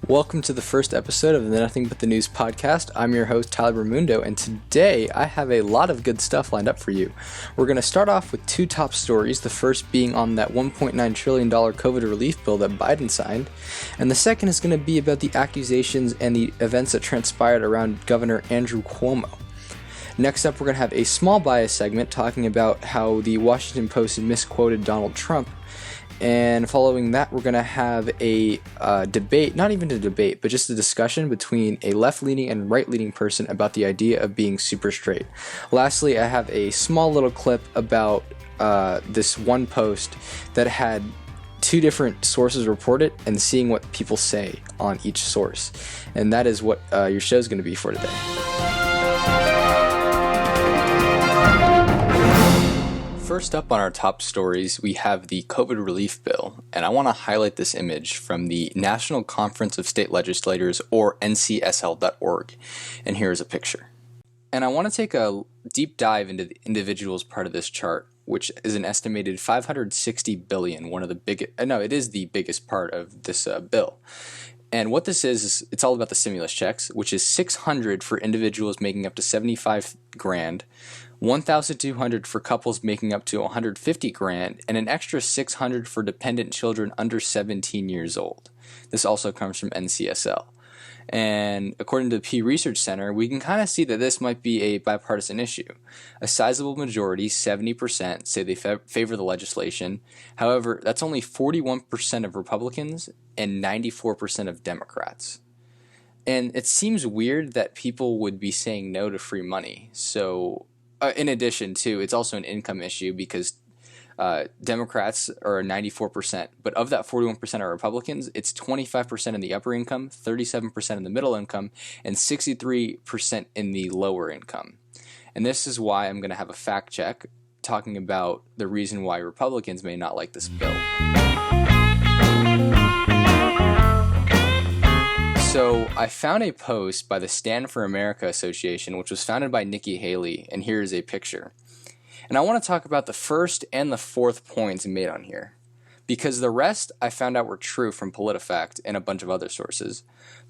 Welcome to the first episode of the Nothing But the News podcast. I'm your host, Tyler Ramundo, and today I have a lot of good stuff lined up for you. We're going to start off with two top stories, the first being on that $1.9 trillion COVID relief bill that Biden signed, and the second is going to be about the accusations and the events that transpired around Governor Andrew Cuomo. Next up, we're going to have a small bias segment talking about how the Washington Post misquoted Donald Trump. And following that, we're going to have a debate, not even a debate, but just a discussion between a left-leaning and right-leaning person about the idea of being super straight. Lastly, I have a small little clip about this one post that had two different sources report it and seeing what people say on each source. And that is what your show is going to be for today. First up on our top stories, we have the COVID relief bill, and I want to highlight this image from the National Conference of State Legislators, or NCSL.org, and here's a picture. And I want to take a deep dive into the individuals part of this chart, which is an estimated $560 billion, it is the biggest part of this bill. And what this is it's all about the stimulus checks, which is $600 for individuals making up to $75,000, $1,200 for couples making up to $150,000, and an extra $600 for dependent children under 17 years old. This also comes from NCSL. And according to the Pew Research Center, we can kind of see that this might be a bipartisan issue. A sizable majority, 70%, say they favor the legislation. However, that's only 41% of Republicans and 94% of Democrats. And it seems weird that people would be saying no to free money. So, in addition to, it's also an income issue because Democrats are 94%, but of that 41% are Republicans. It's 25% in the upper income, 37% in the middle income, and 63% in the lower income. And this is why I'm going to have a fact check talking about the reason why Republicans may not like this bill. So I found a post by the Stand for America Association, which was founded by Nikki Haley, and here is a picture. And I want to talk about the first and the fourth points made on here, because the rest I found out were true from PolitiFact and a bunch of other sources.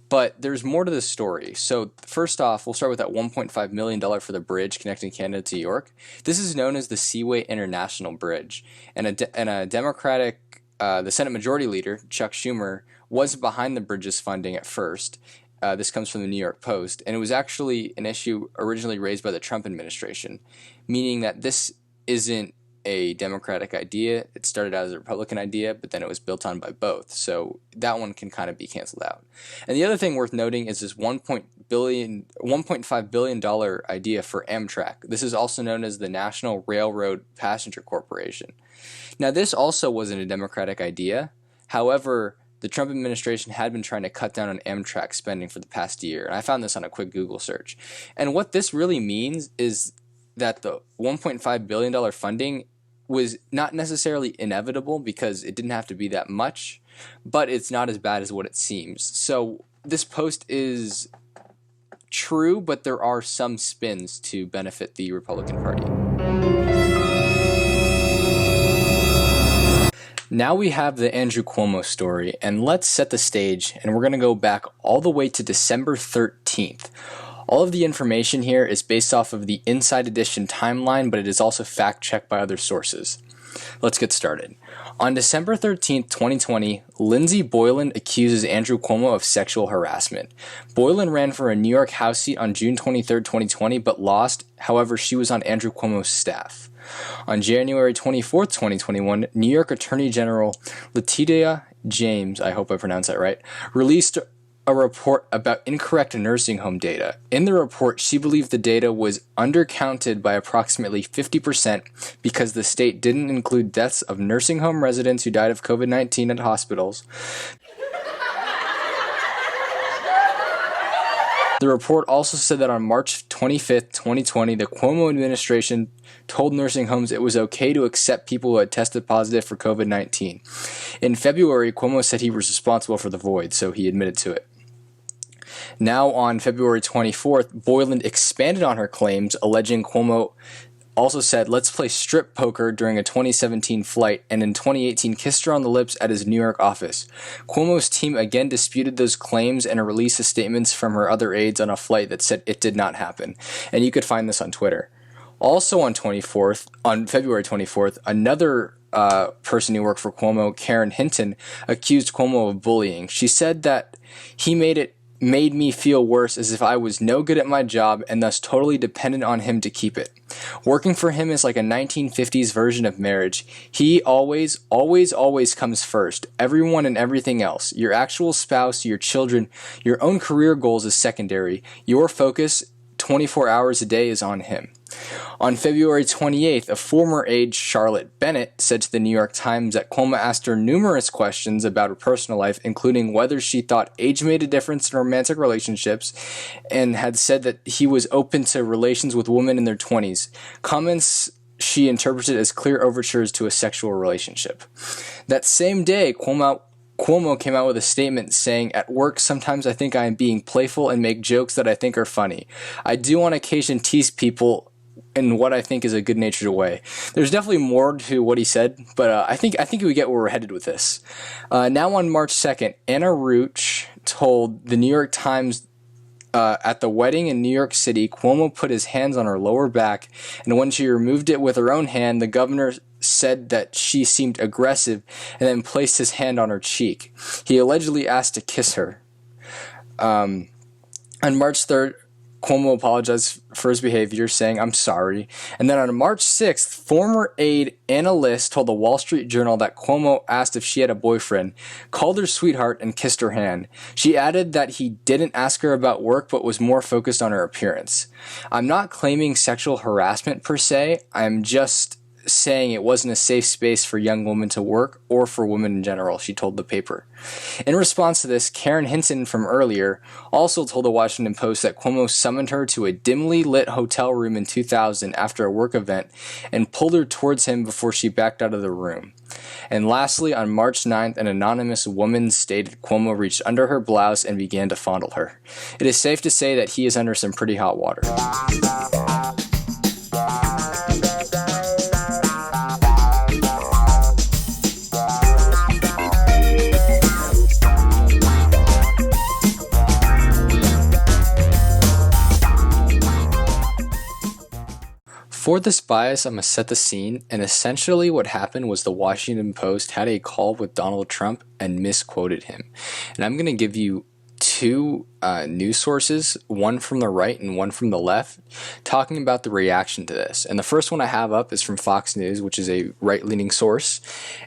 But there's more to this story. So first off, we'll start with that $1.5 million for the bridge connecting Canada to New York. This is known as the Seaway International Bridge, and a Democratic, the Senate Majority Leader, Chuck Schumer, was behind the bridge's funding at first. This comes from the New York Post, and it was actually an issue originally raised by the Trump administration, meaning that this isn't a Democratic idea. It started out as a Republican idea, but then it was built on by both, so that one can kind of be canceled out. And the other thing worth noting is this $1.5 billion idea for Amtrak. This is also known as the National Railroad Passenger Corporation. Now, this also wasn't a Democratic idea. However, the Trump administration had been trying to cut down on Amtrak spending for the past year, and I found this on a quick Google search. And what this really means is that the $1.5 billion funding was not necessarily inevitable because it didn't have to be that much, but it's not as bad as what it seems. So this post is true, but there are some spins to benefit the Republican Party. Now we have the Andrew Cuomo story, and let's set the stage, and we're going to go back all the way to December 13th. All of the information here is based off of the Inside Edition timeline, but it is also fact-checked by other sources. Let's get started. On December 13th, 2020, Lindsey Boyland accuses Andrew Cuomo of sexual harassment. Boyland ran for a New York House seat on June 23, 2020, but lost. However, she was on Andrew Cuomo's staff. On January 24, 2021, New York Attorney General Letitia James, I hope I pronounced that right, released a report about incorrect nursing home data. In the report, she believed the data was undercounted by approximately 50% because the state didn't include deaths of nursing home residents who died of COVID-19 at hospitals. The report also said that on March 25th, 2020, the Cuomo administration told nursing homes it was okay to accept people who had tested positive for COVID-19. In February, Cuomo said he was responsible for the void, so he admitted to it. Now, on February 24th, Boyland expanded on her claims, alleging Cuomo also said, "Let's play strip poker" during a 2017 flight, and in 2018 kissed her on the lips at his New York office. Cuomo's team again disputed those claims and released the statements from her other aides on a flight that said it did not happen. And you could find this on Twitter. Also on February 24th, another person who worked for Cuomo, Karen Hinton, accused Cuomo of bullying. She said that he made me feel worse, as if I was no good at my job and thus totally dependent on him to keep it. Working for him is like a 1950s version of marriage. He always comes first. Everyone and everything else. Your actual spouse, your children, your own career goals is secondary. Your focus 24 hours a day is on him. On February 28th, a former aide, Charlotte Bennett, said to the New York Times that Cuomo asked her numerous questions about her personal life, including whether she thought age made a difference in romantic relationships, and had said that he was open to relations with women in their 20s. Comments she interpreted as clear overtures to a sexual relationship. That same day, Cuomo came out with a statement saying, "At work, sometimes I think I am being playful and make jokes that I think are funny. I do on occasion tease people in what I think is a good-natured way." There's definitely more to what he said, but I think we get where we're headed with this. Now on March 2nd, Anna Ruch told the New York Times at the wedding in New York City, Cuomo put his hands on her lower back, and when she removed it with her own hand, the governor said that she seemed aggressive and then placed his hand on her cheek. He allegedly asked to kiss her. On March 3rd, Cuomo apologized for his behavior, saying, "I'm sorry." And then on March 6th, former aide Anna List told the Wall Street Journal that Cuomo asked if she had a boyfriend, called her sweetheart, and kissed her hand. She added that he didn't ask her about work, but was more focused on her appearance. "I'm not claiming sexual harassment per se. I'm just saying it wasn't a safe space for young women to work, or for women in general," she told the paper. In response to this, Karen Hinton from earlier also told the Washington Post that Cuomo summoned her to a dimly lit hotel room in 2000 after a work event and pulled her towards him before she backed out of the room. And lastly, on March 9th, an anonymous woman stated Cuomo reached under her blouse and began to fondle her. It is safe to say that he is under some pretty hot water. For this bias, I'm going to set the scene, and essentially what happened was the Washington Post had a call with Donald Trump and misquoted him. And I'm going to give you two news sources, one from the right and one from the left, talking about the reaction to this. And the first one I have up is from Fox News, which is a right-leaning source,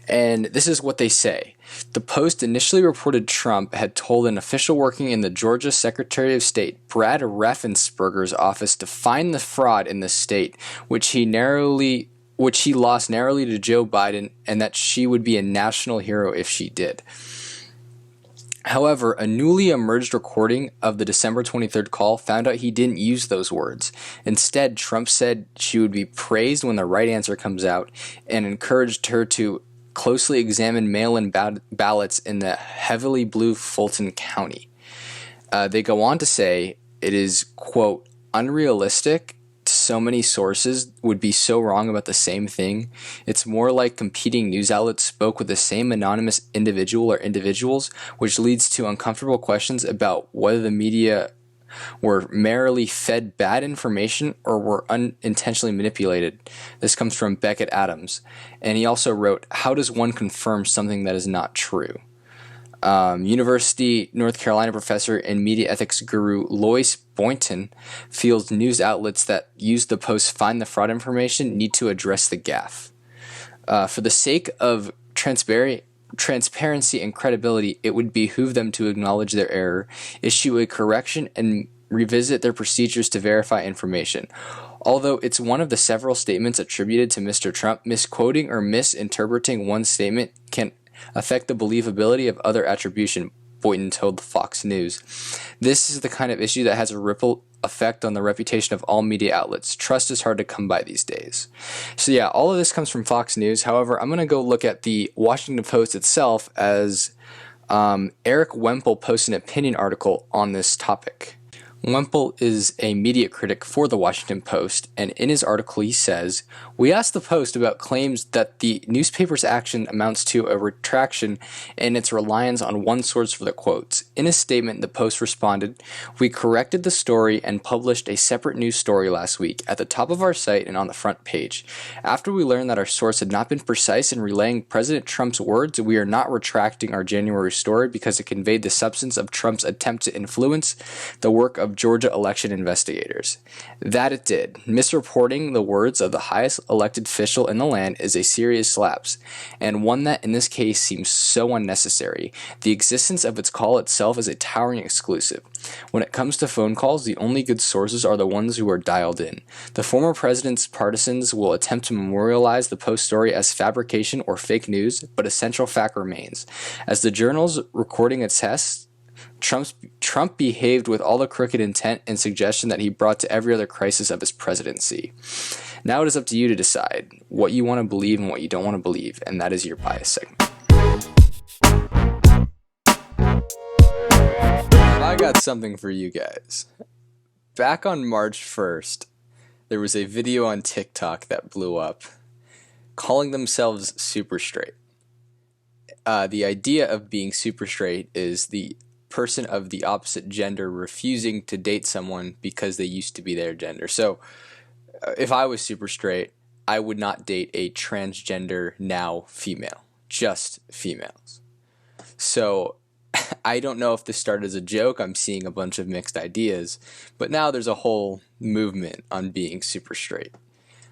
and this is what they say. The Post initially reported Trump had told an official working in the Georgia Secretary of State, Brad Raffensperger's office, to find the fraud in the state, which he lost narrowly to Joe Biden, and that she would be a national hero if she did. However, a newly emerged recording of the December 23rd call found out he didn't use those words. Instead, Trump said she would be praised when the right answer comes out, and encouraged her to closely examine mail-in ballots in the heavily blue Fulton County. They go on to say it is, quote, unrealistic. So many sources would be so wrong about the same thing. It's more like competing news outlets spoke with the same anonymous individual or individuals, which leads to uncomfortable questions about whether the media were merely fed bad information or were unintentionally manipulated. This comes from Beckett Adams. And he also wrote, "How does one confirm something that is not true?" University North Carolina professor and media ethics guru Lois Boynton feels news outlets that use the Post's find the fraud information need to address the gaffe. For the sake of transparency and credibility, it would behoove them to acknowledge their error, issue a correction, and revisit their procedures to verify information. Although it's one of the several statements attributed to Mr. Trump, misquoting or misinterpreting one statement can affect the believability of other attribution, Boynton told Fox News. This is the kind of issue that has a ripple effect on the reputation of all media outlets. Trust is hard to come by these days. So yeah, all of this comes from Fox News. However, I'm going to go look at the Washington Post itself, as Eric Wemple posted an opinion article on this topic. Wemple is a media critic for the Washington Post, and in his article he says, "We asked the Post about claims that the newspaper's action amounts to a retraction in its reliance on one source for the quotes. In a statement, the Post responded, 'We corrected the story and published a separate news story last week at the top of our site and on the front page. After we learned that our source had not been precise in relaying President Trump's words, we are not retracting our January story because it conveyed the substance of Trump's attempt to influence the work of Georgia election investigators.' That it did. Misreporting the words of the highest elected official in the land is a serious lapse, and one that in this case seems so unnecessary. The existence of its call itself is a towering exclusive. When it comes to phone calls, the only good sources are the ones who are dialed in. The former president's partisans will attempt to memorialize the Post story as fabrication or fake news, but a central fact remains. As the journal's recording attests, Trump behaved with all the crooked intent and suggestion that he brought to every other crisis of his presidency. Now it is up to you to decide what you want to believe and what you don't want to believe, and that is your bias segment." I got something for you guys. Back on March 1st, there was a video on TikTok that blew up calling themselves super straight. The idea of being super straight is the person of the opposite gender refusing to date someone because they used to be their gender. So if I was super straight, I would not date a transgender now female, just females. So I don't know if this started as a joke. I'm seeing a bunch of mixed ideas, but now there's a whole movement on being super straight.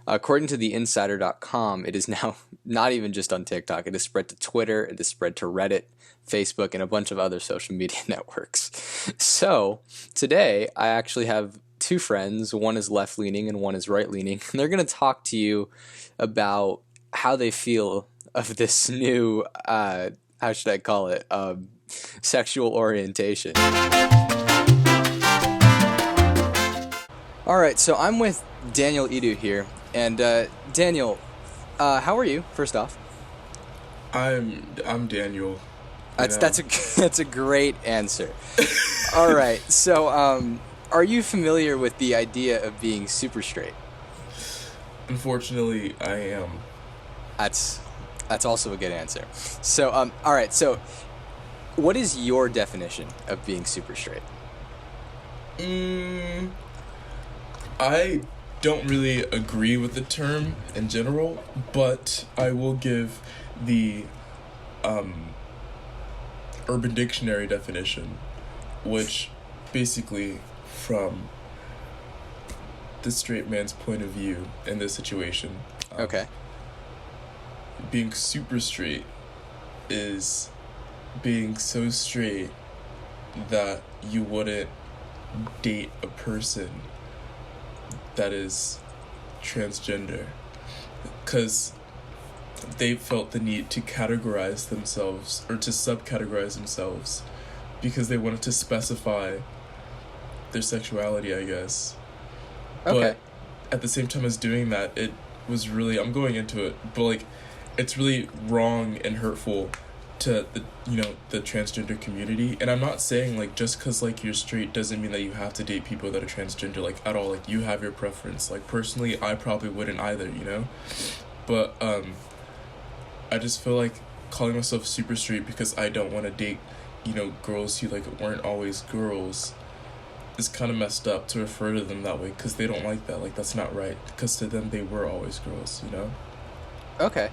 According to theinsider.com, it is now not even just on TikTok. It is spread to Twitter, it is spread to Reddit, Facebook, and a bunch of other social media networks. So today, I actually have two friends. One is left-leaning and one is right-leaning. And they're going to talk to you about how they feel of this new, how should I call it, sexual orientation. All right, so I'm with Daniel Edu here. And Daniel, how are you? First off, I'm Daniel. That's a great answer. All right, so are you familiar with the idea of being super straight? Unfortunately, I am. That's also a good answer. So all right, so what is your definition of being super straight? I don't really agree with the term in general, but I will give the Urban Dictionary definition, which basically, from the straight man's point of view in this situation, Okay. being super straight is being so straight that you wouldn't date a person that is transgender, because they felt the need to categorize themselves or to subcategorize themselves because they wanted to specify their sexuality, I guess. Okay. But at the same time as doing that, it was really, I'm going into it, but like, it's really wrong and hurtful to the transgender community. And I'm not saying like just because like you're straight doesn't mean that you have to date people that are transgender, like at all. Like, you have your preference. Like, personally, I probably wouldn't either, but I just feel like calling myself super straight because I don't want to date girls who like weren't always girls is kind of messed up to refer to them that way, because they don't like that. Like, that's not right, because to them they were always girls, Okay.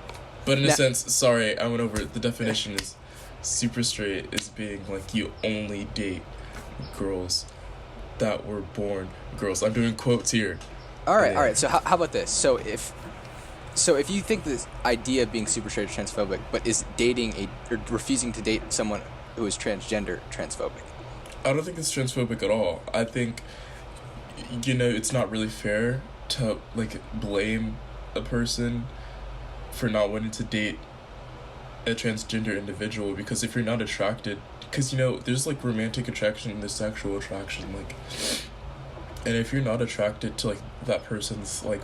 But in a sense, sorry, I went over it. The definition is super straight is being like you only date girls that were born girls. I'm doing quotes here. All right. So how about this? So if you think this idea of being super straight is transphobic, but is or refusing to date someone who is transgender transphobic? I don't think it's transphobic at all. I think, it's not really fair to like blame a person for not wanting to date a transgender individual, because if you're not attracted, because there's like romantic attraction and there's sexual attraction, like, and if you're not attracted to like that person's like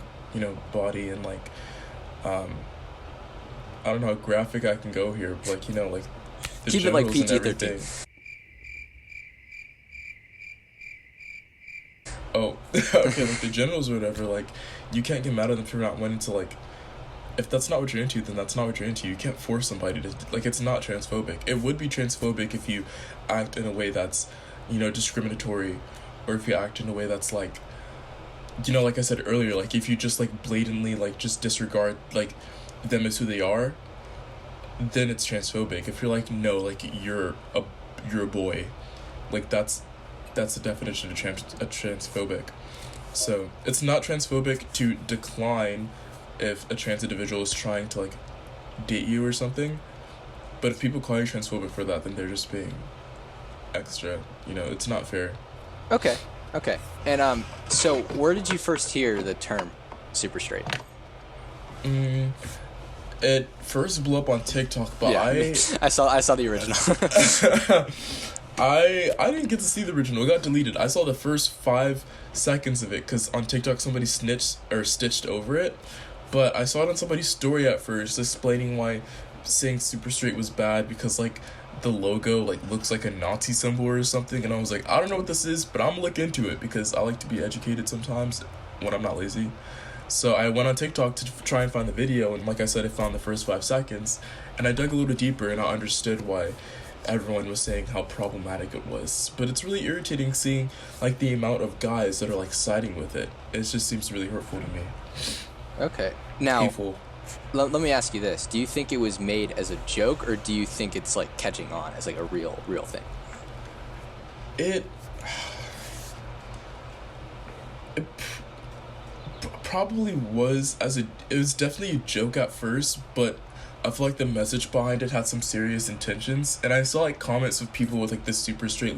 body and like I don't know how graphic I can go here, but like like the keep it like genitals and PG-13. everything. Okay, like the generals or whatever, like you can't get mad at them for not wanting to like. If that's not what you're into, then that's not what you're into. You can't force somebody to like. It's not transphobic. It would be transphobic if you act in a way that's, discriminatory, or if you act in a way that's like, like I said earlier, like if you just like blatantly like just disregard like them as who they are, then it's transphobic. If you're like, no, like you're a boy, like that's the definition of transphobic. So it's not transphobic to decline if a trans individual is trying to like date you or something, but if people call you transphobic for that, then they're just being extra. It's not fair. Okay, okay. And so where did you first hear the term super straight? It first blew up on TikTok, but Yeah, I saw the original. I didn't get to see the original. It got deleted. I saw the first 5 seconds of it because on TikTok somebody stitched over it, but I saw it on somebody's story at first explaining why saying super straight was bad because like the logo like looks like a Nazi symbol or something, and I was like, I don't know what this is, but I'm gonna look into it because I like to be educated sometimes when I'm not lazy. So I went on TikTok to try and find the video, and like I said, I found the first 5 seconds, and I dug a little deeper, and I understood why everyone was saying how problematic it was. But it's really irritating seeing like the amount of guys that are like siding with it. It just seems really hurtful to me. Okay. Now, Painful. let me ask you this. Do you think it was made as a joke, or do you think it's like catching on as like a real thing? It probably was it was definitely a joke at first, but I feel like the message behind it had some serious intentions, and I saw like comments of people with like this super straight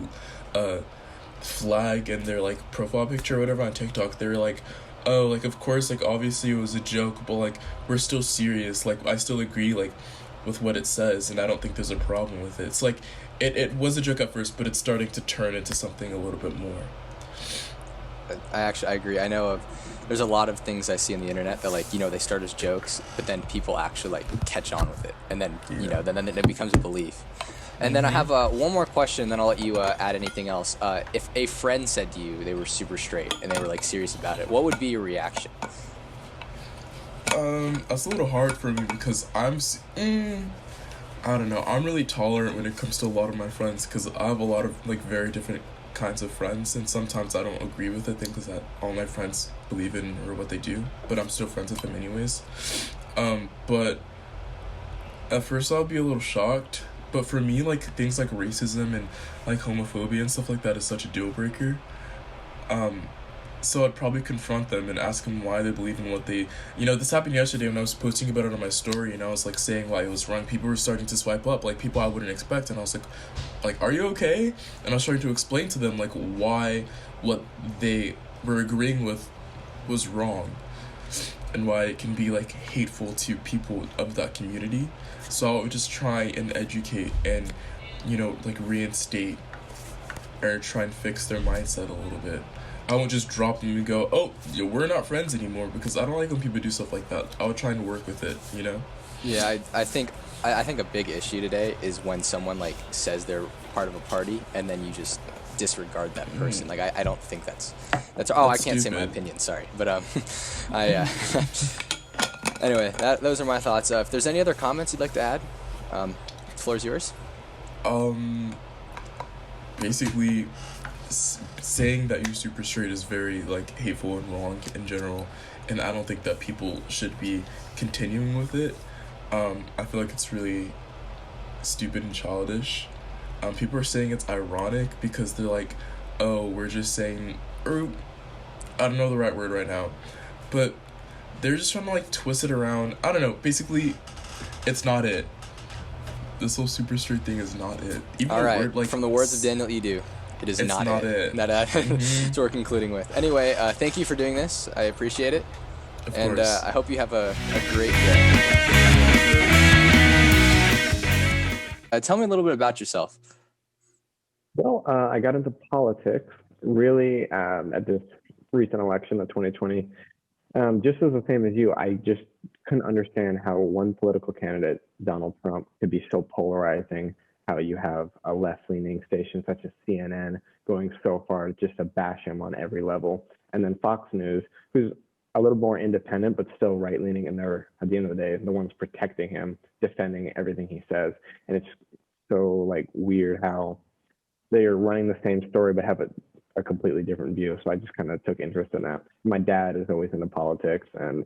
flag and their like profile picture or whatever on TikTok. They were like, oh, like of course, like obviously it was a joke, but like we're still serious, like I still agree like with what it says, and I don't think there's a problem with it. It's like it was a joke at first, but it's starting to turn into something a little bit more. I agree. I know there's a lot of things I see on the internet that like, they start as jokes, but then people actually like catch on with it, and then then it becomes a belief. And then I have one more question, then I'll let you add anything else. If a friend said to you they were super straight and they were like serious about it, what would be your reaction? That's a little hard for me because I don't know. I'm really tolerant when it comes to a lot of my friends because I have a lot of like very different kinds of friends, and sometimes I don't agree with the things that all my friends believe in or what they do, but I'm still friends with them anyways. But at first I'll be a little shocked, but for me, like things like racism and like homophobia and stuff like that is such a deal breaker. So I'd probably confront them and ask them why they believe in what they... this happened yesterday when I was posting about it on my story, and I was, like, saying why it was wrong. People were starting to swipe up, like, people I wouldn't expect, and I was like, are you okay? And I was trying to explain to them, like, why what they were agreeing with was wrong, and why it can be, like, hateful to people of that community. So I would just try and educate and, like, reinstate or try and fix their mindset a little bit. I won't just drop them and go, oh, we're not friends anymore, because I don't like when people do stuff like that. I would try and work with it, Yeah, I think a big issue today is when someone like says they're part of a party and then you just disregard that person. Like I don't think that's I can't say my opinion, sorry. But anyway, those are my thoughts. If there's any other comments you'd like to add, the floor's yours. Basically, saying that you're super straight is very like hateful and wrong in general, and I don't think that people should be continuing with it. I feel like it's really stupid and childish. People are saying it's ironic because they're like, oh, we're just saying, or I don't know the right word right now, but they're just trying to like twist it around. I don't know. Basically, it's not it. This whole super straight thing is not it. Even all right, word, like, from the words of Daniel Edu, it is not it. That's what we're concluding with. Anyway, thank you for doing this. I appreciate it. Of and course. I hope you have a great day. Tell me a little bit about yourself. Well, I got into politics really at this recent election of 2020. Just as the same as you, I just couldn't understand how one political candidate, Donald Trump, could be so polarizing. How you have a left-leaning station such as CNN going so far just to bash him on every level. and then Fox News, who's a little more independent but still right leaning, and they're at the end of the day the ones protecting him, defending everything he says. And it's so like weird how they are running the same story but have a completely different view. So I just kind of took interest in that. My dad is always into politics, and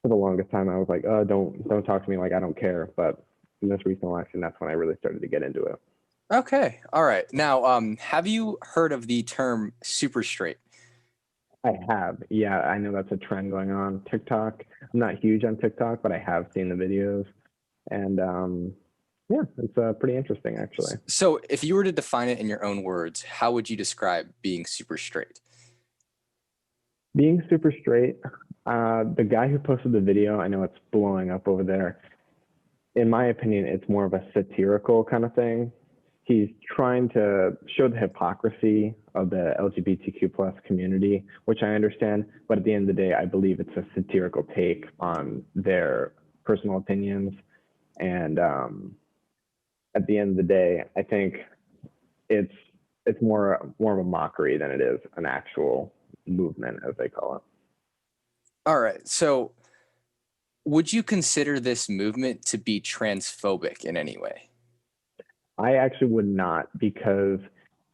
for the longest time I was like, oh, don't talk to me, like I don't care. But in this recent election, that's when I really started to get into it. Okay. All right. Now, have you heard of the term super straight? I have. Yeah, I know that's a trend going on TikTok. I'm not huge on TikTok, but I have seen the videos. And yeah, it's pretty interesting, actually. So, if you were to define it in your own words, how would you describe being super straight? Being super straight, the guy who posted the video, I know it's blowing up over there. In my opinion, it's more of a satirical kind of thing. He's trying to show the hypocrisy of the LGBTQ plus community, which I understand. But at the end of the day, I believe it's a satirical take on their personal opinions. And at the end of the day, I think it's more of a mockery than it is an actual movement, as they call it. All right. So, would you consider this movement to be transphobic in any way? I actually would not, because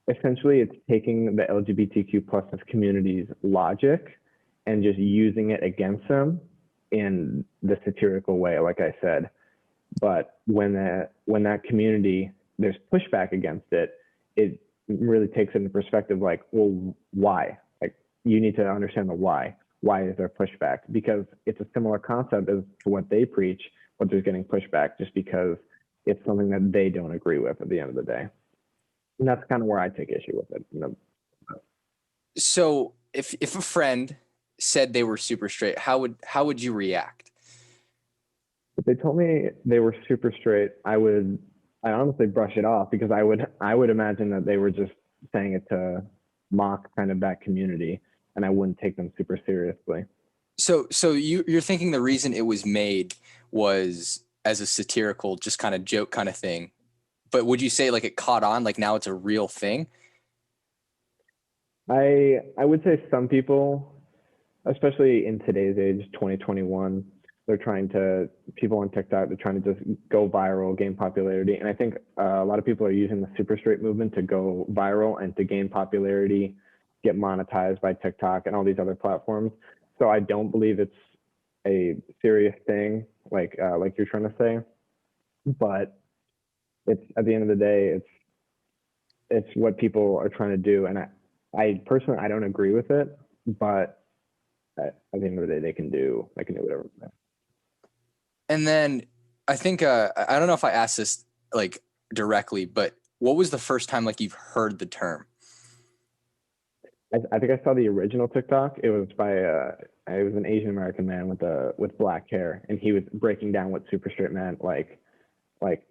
essentially it's taking the LGBTQ plus community's logic and just using it against them in the satirical way, like I said. But when that community, there's pushback against it, it really takes it into perspective, like, well, why? Like, you need to understand the why. Why is there pushback? Because it's a similar concept as to what they preach, but there's getting pushback just because it's something that they don't agree with at the end of the day. And that's kind of where I take issue with it. So, if a friend said they were super straight, how would you react? If they told me they were super straight, I honestly brush it off, because I would imagine that they were just saying it to mock kind of that community, and I wouldn't take them super seriously. So you're thinking the reason it was made was as a satirical, just kind of joke kind of thing, but would you say like it caught on, like now it's a real thing? I would say some people, especially in today's age, 2021, people on TikTok, they're trying to just go viral, gain popularity. And I think a lot of people are using the super straight movement to go viral and to gain popularity, get monetized by TikTok and all these other platforms. So I don't believe it's a serious thing, like you're trying to say. But it's, at the end of the day, it's what people are trying to do. And I personally, I don't agree with it, but at the end of the day, they can do whatever. And then I think I don't know if I asked this like directly, but what was the first time like you've heard the term? I think I saw the original TikTok. It was by it was an Asian American man with black hair, and he was breaking down what super straight meant. Like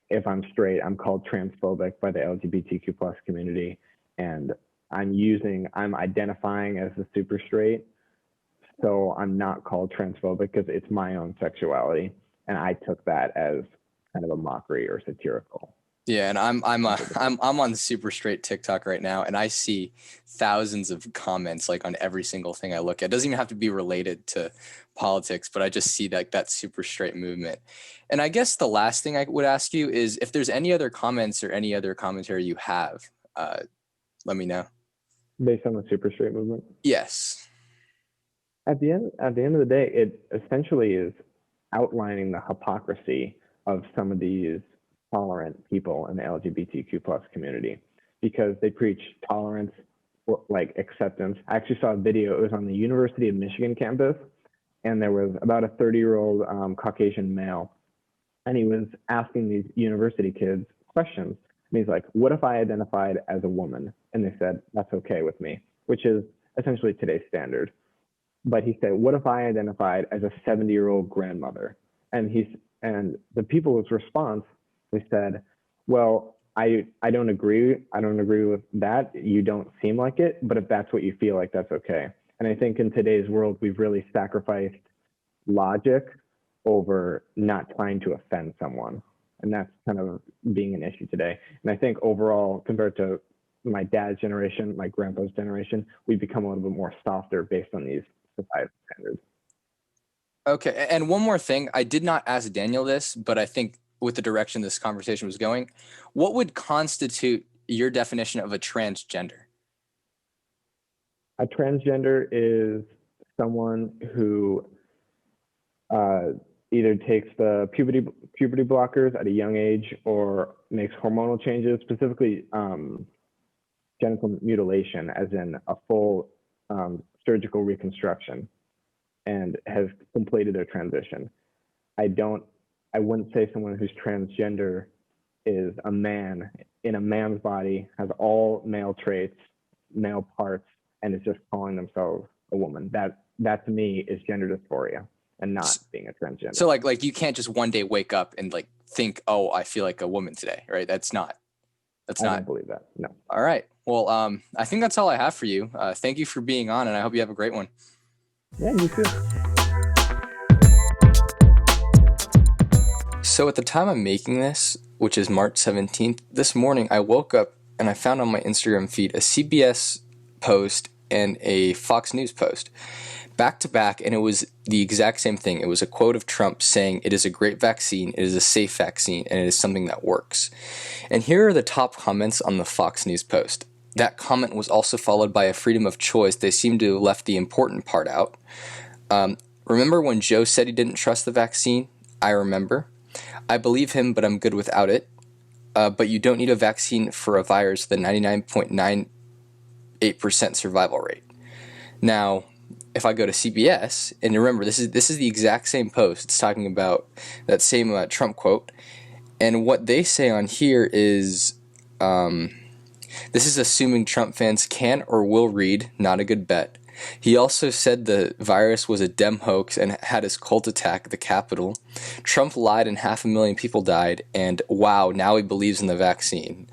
if I'm straight, I'm called transphobic by the LGBTQ plus community, and I'm identifying as a super straight, so I'm not called transphobic because it's my own sexuality, and I took that as kind of a mockery or satirical. Yeah, and I'm on super straight TikTok right now, and I see thousands of comments like on every single thing I look at. It doesn't even have to be related to politics, but I just see that super straight movement. And I guess the last thing I would ask you is if there's any other comments or any other commentary you have, let me know. Based on the super straight movement? Yes. At the end of the day, it essentially is outlining the hypocrisy of some of these tolerant people in the LGBTQ plus community, because they preach tolerance, like acceptance. I actually saw a video. It was on the University of Michigan campus, and there was about a 30-year-old Caucasian male, and he was asking these university kids questions. And he's like, "What if I identified as a woman?" And they said, "That's okay with me," which is essentially today's standard. But he said, "What if I identified as a 70-year-old grandmother?" And the people's response, they said, "Well, I don't agree. I don't agree with that. You don't seem like it, but if that's what you feel like, that's okay." And I think in today's world, we've really sacrificed logic over not trying to offend someone. And that's kind of being an issue today. And I think overall, compared to my dad's generation, my grandpa's generation, we become a little bit more softer based on these societal standards. Okay, and one more thing. I did not ask Daniel this, but I think with the direction this conversation was going, what would constitute your definition of a transgender? A transgender is someone who either takes the puberty blockers at a young age or makes hormonal changes, specifically genital mutilation, as in a full surgical reconstruction, and has completed their transition. I wouldn't say someone who's transgender is a man in a man's body, has all male traits, male parts, and is just calling themselves a woman. That to me is gender dysphoria and not being a transgender. So like you can't just one day wake up and like think, oh, I feel like a woman today, right? I don't believe that. No. All right. Well, I think that's all I have for you. Thank you for being on, and I hope you have a great one. Yeah, you too. So at the time I'm making this, which is March 17th, this morning I woke up and I found on my Instagram feed a CBS post and a Fox News post back to back, and it was the exact same thing. It was a quote of Trump saying, "It is a great vaccine, it is a safe vaccine, and it is something that works." And here are the top comments on the Fox News post. That comment was also followed by a freedom of choice. They seem to have left the important part out. Remember when Joe said he didn't trust the vaccine? I remember. I believe him, but I'm good without it. But you don't need a vaccine for a virus with a 99.98% survival rate. Now, if I go to CBS, and remember, this is the exact same post. It's talking about that same Trump quote. And what they say on here is, this is assuming Trump fans can or will read, not a good bet. He also said the virus was a Dem hoax and had his cult attack the Capitol. Trump lied and 500,000 people died, and wow, now he believes in the vaccine.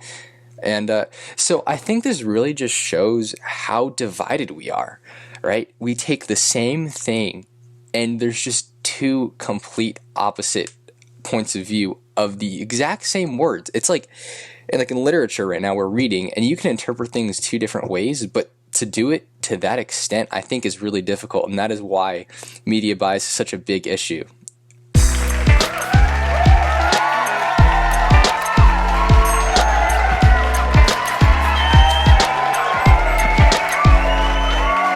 And so I think this really just shows how divided we are, right? We take the same thing, and there's just two complete opposite points of view of the exact same words. It's like in literature right now we're reading, and you can interpret things two different ways, but to do it to that extent, I think is really difficult, and that is why media bias is such a big issue.